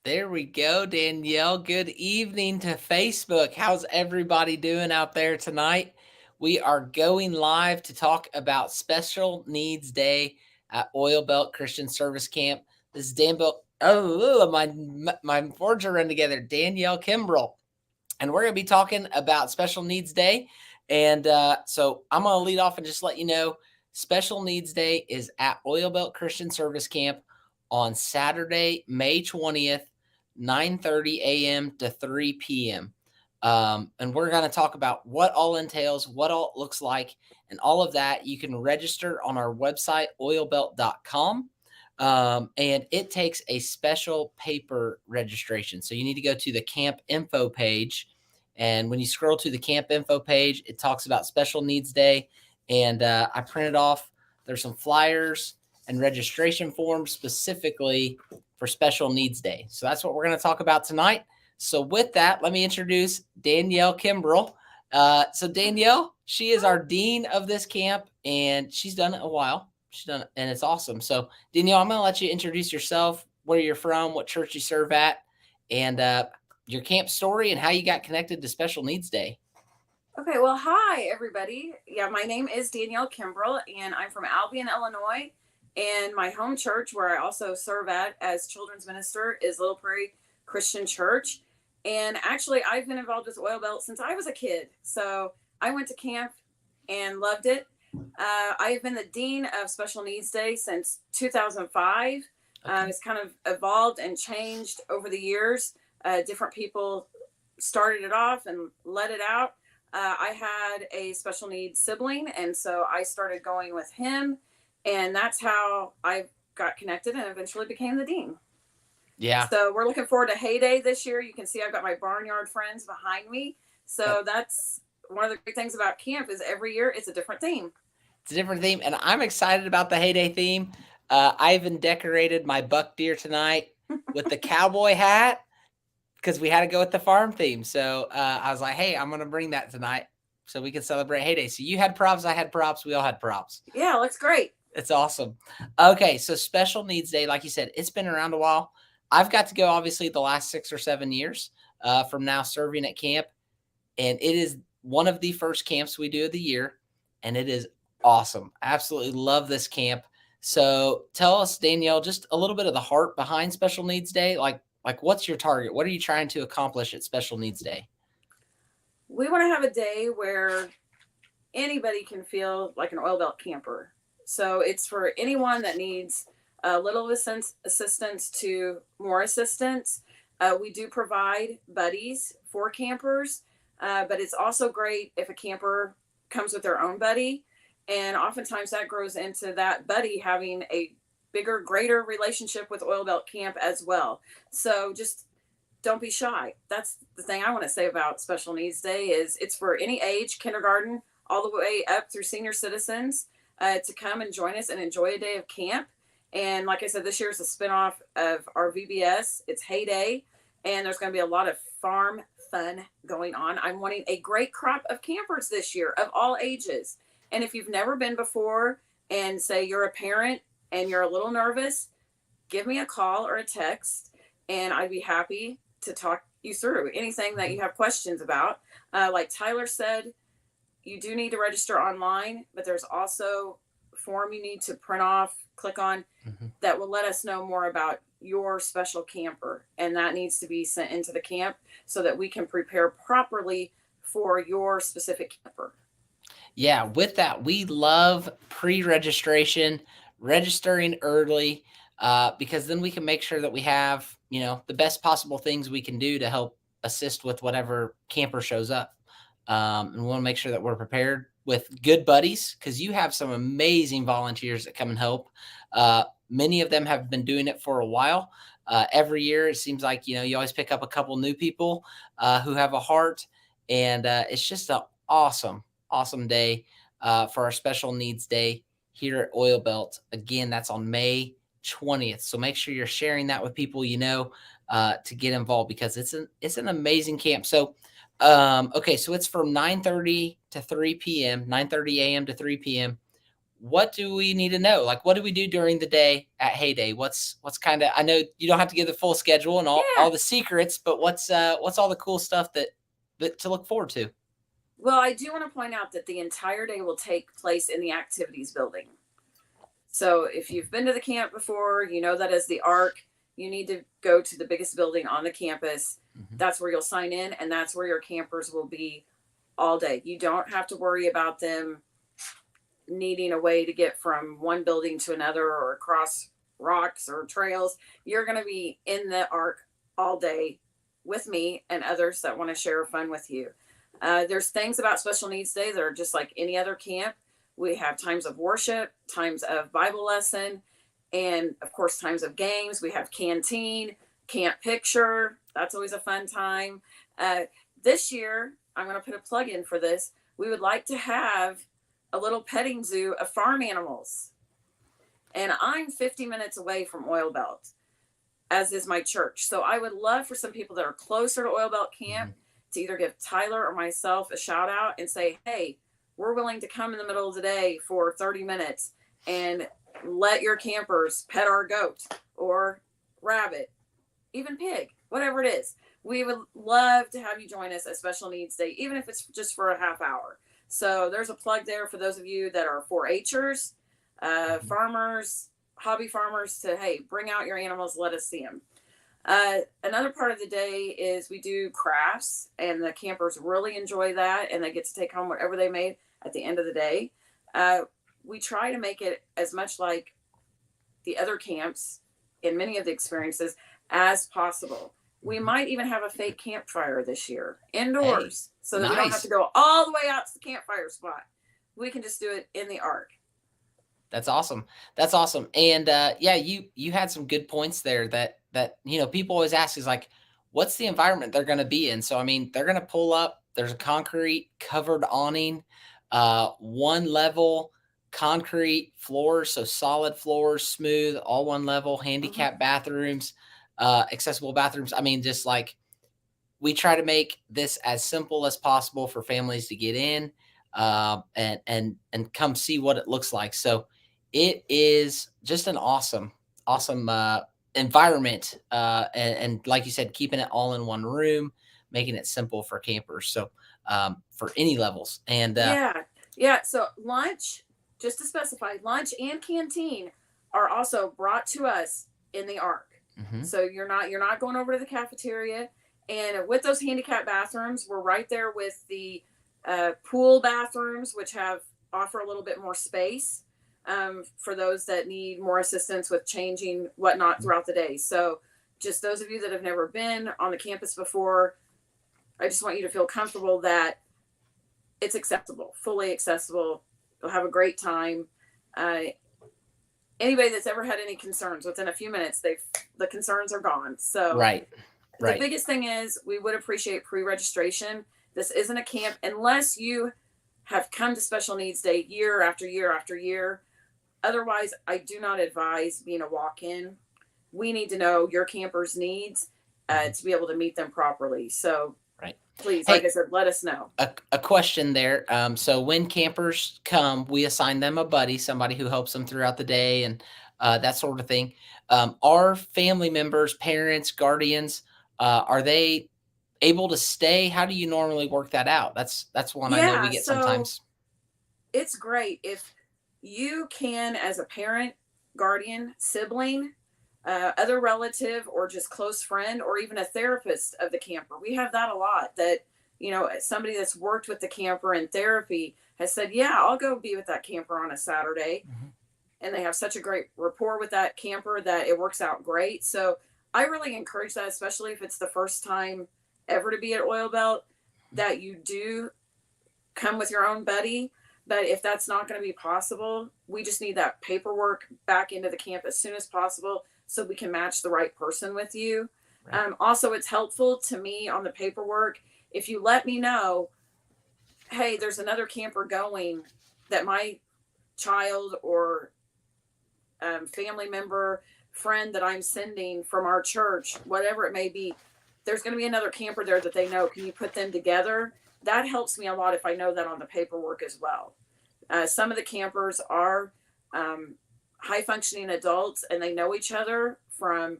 There we go, Danielle. Good evening to Facebook. How's everybody doing out there tonight? We are going live to talk about Special Needs Day at Oil Belt Christian Service Camp. This is Dan Belt. Oh, my words are run together. Danielle Kimbrell, and we're going to be talking about Special Needs Day. And so I'm going to lead off and just let you know Special Needs Day is at Oil Belt Christian Service Camp on Saturday, May 20th, 9:30 a.m. to 3 p.m. And we're going to talk about what all entails, what all it looks like, and all of that. You can register on our website, oilbelt.com. And it takes a special paper registration. So you need to go to the camp info page. And when you scroll to the camp info page, it talks about Special Needs Day. And I printed off, there's some flyers and registration forms specifically for Special Needs Day. So that's what we're going to talk about tonight. So with that, let me introduce Danielle Kimbrell. So Danielle, she is our dean of this camp, and she's done it a while. She's done it, and it's awesome. So Danielle, I'm going to let you introduce yourself, where you're from, what church you serve at, and your camp story and how you got connected to Special Needs Day. Okay, well, hi, everybody. Yeah, my name is Danielle Kimbrell, and I'm from Albion, Illinois. And my home church, where I also serve at as children's minister, is Little Prairie Christian Church. And actually, I've been involved with Oil Belt since I was a kid. So I went to camp and loved it. I have been the dean of Special Needs Day since 2005. Okay. It's kind of evolved and changed over the years. Different people started it off and let it out. I had a special needs sibling, and so I started going with him, and that's how I got connected and eventually became the dean. Yeah. So we're looking forward to Heyday this year. You can see I've got my barnyard friends behind me. So that's one of the great things about camp is every year it's a different theme. It's a different theme, and I'm excited about the Heyday theme. I even decorated my buck deer tonight with the cowboy hat because we had to go with the farm theme. So I was like, hey, I'm going to bring that tonight so we can celebrate Heyday. So you had props, I had props, we all had props. Yeah, looks great. It's awesome. Okay, so Special Needs Day, like you said, it's been around a while. I've got to go, obviously, the last 6 or 7 years from now serving at camp, and it is one of the first camps we do of the year, and it is awesome. Absolutely love this camp. So tell us, Danielle, just a little bit of the heart behind Special Needs Day. Like what's your target? What are you trying to accomplish at Special Needs Day? We want to have a day where anybody can feel like an Oil Belt camper. So it's for anyone that needs a little assistance to more assistance. We do provide buddies for campers, but it's also great if a camper comes with their own buddy. And oftentimes that grows into that buddy having a bigger, greater relationship with Oil Belt Camp as well. So just don't be shy. That's the thing I want to say about Special Needs Day is it's for any age, kindergarten, all the way up through senior citizens to come and join us and enjoy a day of camp. And like I said, this year is a spinoff of our VBS. It's Heyday, and there's going to be a lot of farm fun going on. I'm wanting a great crop of campers this year of all ages. And if you've never been before and say you're a parent and you're a little nervous, give me a call or a text, and I'd be happy to talk you through anything that you have questions about. Like Tyler said, you do need to register online, but there's also a form you need to print off, click on, that will let us know more about your special camper. And that needs to be sent into the camp so that we can prepare properly for your specific camper. Yeah, with that, we love pre-registration, registering early, because then we can make sure that we have, the best possible things we can do to help assist with whatever camper shows up. And we want to make sure that we're prepared with good buddies because you have some amazing volunteers that come and help. Many of them have been doing it for a while. Every year, it seems like, you always pick up a couple new people who have a heart. And it's just an awesome day for our Special Needs Day here at Oil Belt. Again, that's on May 20th. So make sure you're sharing that with people to get involved because it's an amazing camp. So okay, so it's from 9:30 to 3 p.m., 9:30 a.m. to 3 p.m. what do we need to know? Like, what do we do during the day at Heyday? What's kind of, I know you don't have to give the full schedule and all Yeah. the secrets, but what's all the cool stuff that to look forward to? Well, I do want to point out that the entire day will take place in the activities building. So if you've been to the camp before, you know that as the ARC, you need to go to the biggest building on the campus. Mhm. That's where you'll sign in, and that's where your campers will be all day. You don't have to worry about them needing a way to get from one building to another or across rocks or trails. You're going to be in the ARC all day with me and others that want to share fun with you. There's things about Special Needs Day that are just like any other camp. We have times of worship, times of Bible lesson, and of course, times of games. We have canteen, camp picture. That's always a fun time. Uh, this year, I'm going to put a plug in for this. We would like to have a little petting zoo of farm animals. And I'm 50 minutes away from Oil Belt, as is my church. So I would love for some people that are closer to Oil Belt Camp to either give Tyler or myself a shout out and say, hey, we're willing to come in the middle of the day for 30 minutes and let your campers pet our goat or rabbit, even pig, whatever it is. We would love to have you join us at Special Needs Day, even if it's just for a half hour. So there's a plug there for those of you that are 4-Hers, farmers, hobby farmers to, hey, bring out your animals, let us see them. Another part of the day is we do crafts, and the campers really enjoy that, and they get to take home whatever they made at the end of the day. We try to make it as much like the other camps in many of the experiences as possible. We might even have a fake campfire this year indoors, so that we don't have to go all the way out to the campfire spot. We can just do it in the ARC. That's awesome. That's awesome. And yeah, you had some good points there that people always ask is like, what's the environment they're going to be in? So I mean, they're going to pull up. There's a concrete covered awning, one level concrete floors, so solid floors, smooth, all one level, handicap bathrooms, accessible bathrooms. I mean, just like we try to make this as simple as possible for families to get in and come see what it looks like. So it is just an awesome environment, and like you said, keeping it all in one room, making it simple for campers. So for any levels, and yeah. So lunch, just to specify, lunch and canteen are also brought to us in the ARC. So you're not going over to the cafeteria. And with those handicap bathrooms, we're right there with the pool bathrooms, which offer a little bit more space for those that need more assistance with changing whatnot throughout the day. So just those of you that have never been on the campus before, I just want you to feel comfortable that it's accessible, fully accessible. You'll have a great time. Anybody that's ever had any concerns, within a few minutes, the concerns are gone. So right. The biggest thing is we would appreciate pre-registration. This isn't a camp unless you have come to Special Needs Day year after year after year. Otherwise, I do not advise being a walk-in. We need to know your camper's needs to be able to meet them properly. So please, hey, like I said, let us know. A question there. So when campers come, we assign them a buddy, somebody who helps them throughout the day and that sort of thing. Are family members, parents, guardians, are they able to stay? How do you normally work that out? That's one I know we get sometimes. It's great if you can, as a parent, guardian, sibling, other relative, or just close friend, or even a therapist of the camper. We have that a lot. That somebody that's worked with the camper in therapy has said, "Yeah, I'll go be with that camper on a Saturday," and they have such a great rapport with that camper that it works out great. So I really encourage that, especially if it's the first time ever to be at Oil Belt, that you do come with your own buddy. But if that's not going to be possible, we just need that paperwork back into the camp as soon as possible so we can match the right person with you. Right. Also, it's helpful to me on the paperwork if you let me know, hey, there's another camper going that my child or family member, friend that I'm sending from our church, whatever it may be, there's going to be another camper there that they know. Can you put them together? That helps me a lot if I know that on the paperwork as well. Some of the campers are high functioning adults, and they know each other from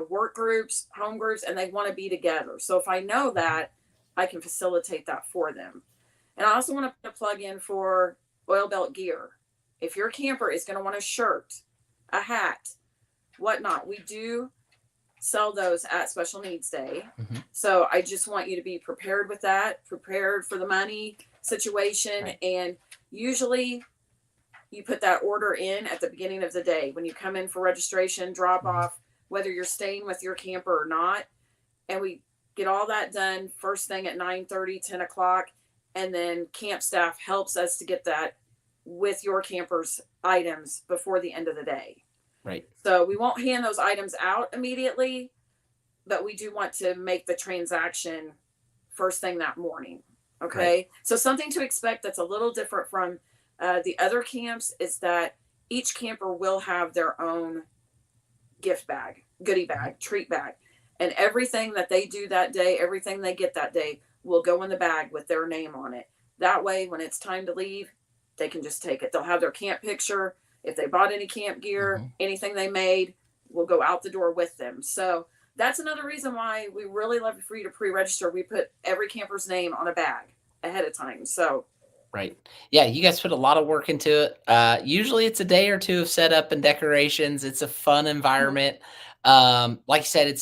work groups, home groups, and they want to be together. So if I know that, I can facilitate that for them. And I also want to plug in for oil belt gear. If your camper is going to want a shirt, a hat, whatnot, we do sell those at Special Needs Day. Mm-hmm. So I just want you to be prepared with that, prepared for the money situation. Right. And usually you put that order in at the beginning of the day when you come in for registration, drop Mm-hmm. off, whether you're staying with your camper or not. And we get all that done first thing at 9:30, 10 o'clock. And then camp staff helps us to get that with your camper's items before the end of the day. Right. So we won't hand those items out immediately, but we do want to make the transaction first thing that morning. Okay. Right. So something to expect that's a little different from the other camps is that each camper will have their own gift bag, goodie bag, treat bag. And everything that they do that day, everything they get that day will go in the bag with their name on it. That way, when it's time to leave, they can just take it. They'll have their camp picture. If they bought any camp gear, Mm-hmm. anything they made will go out the door with them. So that's another reason why we really love for you to pre-register. We put every camper's name on a bag ahead of time. So Right. Yeah, you guys put a lot of work into it. Usually it's a day or two of setup and decorations. It's a fun environment. Like you said,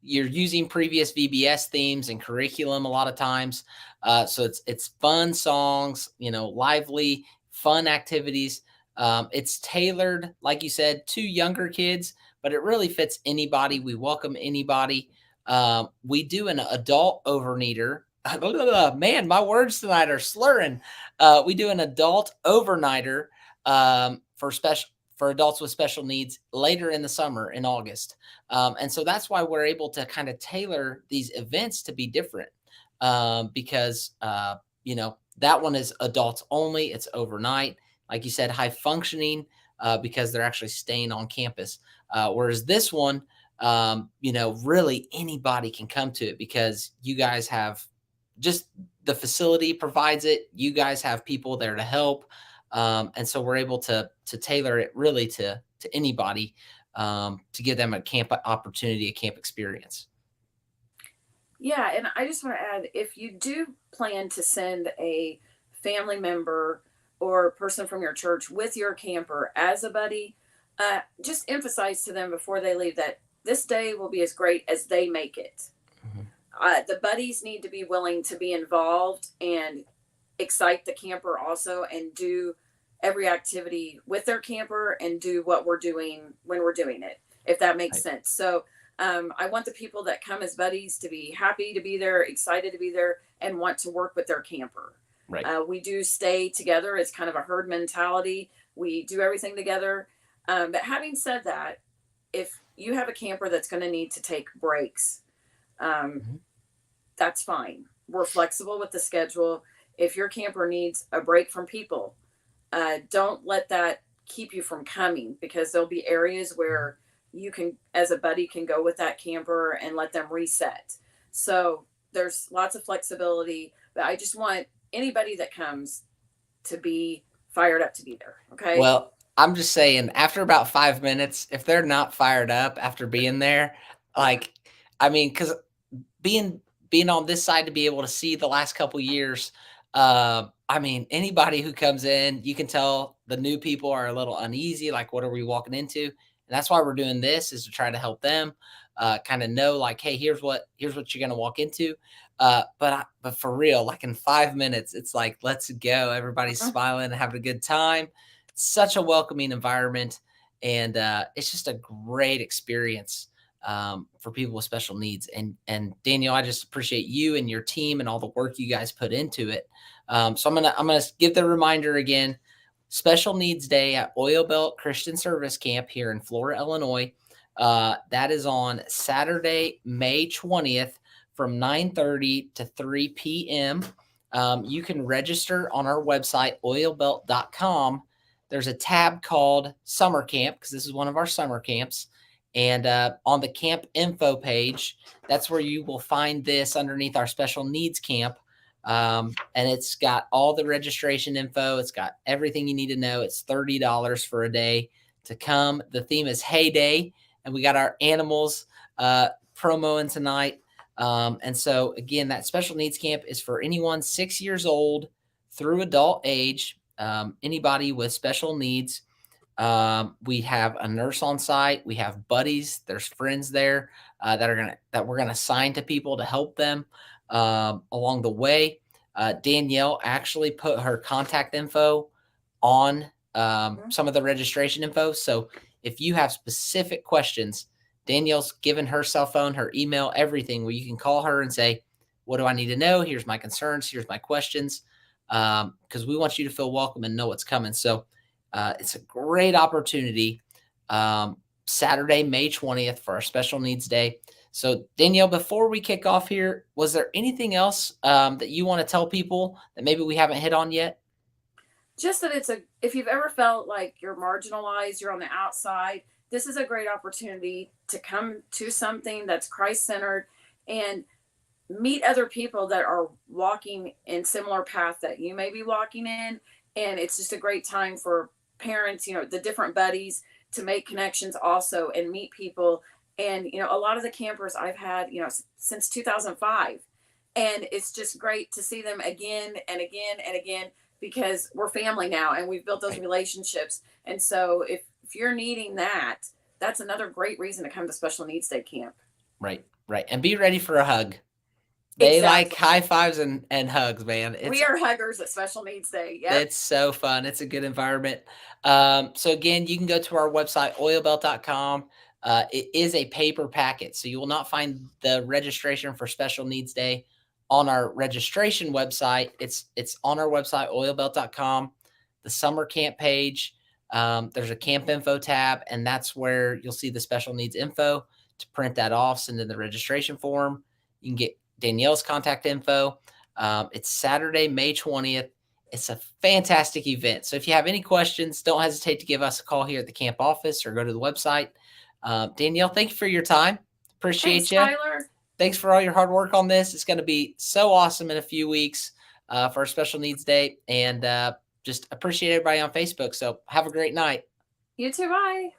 you're using previous VBS themes and curriculum a lot of times. So it's fun songs, lively, fun activities. It's tailored, like you said, to younger kids, but it really fits anybody. We welcome anybody. We do an adult overnighter. Man, my words tonight are slurring. We do an adult overnighter for adults with special needs later in the summer in August, and so that's why we're able to kind of tailor these events to be different, because that one is adults only. It's overnight, like you said, high functioning, because they're actually staying on campus. Whereas this one, really anybody can come to it because you guys have just the facility provides it. You guys have people there to help, and so we're able to tailor it really to anybody, to give them a camp opportunity, a camp experience. yeah, and I just want to add, if you do plan to send a family member or person from your church with your camper as a buddy, just emphasize to them before they leave that this day will be as great as they make it. Mhm. The buddies need to be willing to be involved and excite the camper also, and do every activity with their camper and do what we're doing when we're doing it, if that makes Right. sense. So I want the people that come as buddies to be happy to be there, excited to be there, and want to work with their camper. Right. We do stay together. It's kind of a herd mentality. We do everything together. But having said that, if you have a camper that's going to need to take breaks, Mhm. that's fine. We're flexible with the schedule. If your camper needs a break from people, don't let that keep you from coming, because there'll be areas where you can, as a buddy, can go with that camper and let them reset. So there's lots of flexibility, but I just want anybody that comes to be fired up to be there. Okay. Well, I'm just saying, after about 5 minutes, if they're not fired up after being there, Yeah. like, I mean, because being being on this side to be able to see the last couple years, I mean, anybody who comes in, you can tell the new people are a little uneasy, like, what are we walking into? And that's why we're doing this, is to try to help them kind of know, like, hey, here's what you're gonna walk into. But for real, like in 5 minutes, it's like, let's go. Everybody's Mhm. smiling and having a good time. Such a welcoming environment, and it's just a great experience, for people with special needs. And Daniel, I just appreciate you and your team and all the work you guys put into it. So I'm gonna give the reminder again. Special Needs Day at Oil Belt Christian Service Camp here in Flora, Illinois. That is on Saturday, May 20th, from 9:30 to 3 p.m. You can register on our website, oilbelt.com. There's a tab called Summer Camp, because this is one of our summer camps. And on the camp info page, that's where you will find this underneath our special needs camp. And it's got all the registration info. It's got everything you need to know. It's $30 for a day to come. The theme is Heyday, and we got our animals promoing tonight. And so, again, that special needs camp is for anyone 6 years old through adult age, anybody with special needs. We have a nurse on site. We have buddies. There's friends there that we're gonna assign to people to help them along the way. Danielle actually put her contact info on some of the registration info. So if you have specific questions, Danielle's given her cell phone, her email, everything where you can call her and say, "What do I need to know? Here's my concerns. Here's my questions," because we want you to feel welcome and know what's coming. So it's a great opportunity. Saturday, May 20th for our Special Needs Day. So, Danielle, before we kick off here, was there anything else that you want to tell people that maybe we haven't hit on yet? Just that if you've ever felt like you're marginalized, you're on the outside, this is a great opportunity to come to something that's Christ centered and meet other people that are walking in similar path that you may be walking in. And it's just a great time for parents, the different buddies, to make connections also and meet people. And a lot of the campers I've had, since 2005, and it's just great to see them again and again and again, because we're family now and we've built those relationships. And so if you're needing that, that's another great reason to come to Special Needs Day camp. Right, right. And be ready for a hug. They like Exactly. high fives and hugs, man. We are huggers at Special Needs Day. Yep. It's so fun. It's a good environment. So again, you can go to our website, oilbelt.com. It is a paper packet, so you will not find the registration for Special Needs Day on our registration website. It's on our website, oilbelt.com. The summer camp page. There's a camp info tab, and that's where you'll see the special needs info. To print that off, send in the registration form. You can get Danielle's contact info. It's Saturday, May 20th. It's a fantastic event. So if you have any questions, don't hesitate to give us a call here at the camp office or go to the website. Danielle, thank you for your time. Appreciate Thanks, you. Tyler. Thanks for all your hard work on this. It's going to be so awesome in a few weeks for our Special Needs Day. And just appreciate everybody on Facebook. So have a great night. You too. Bye.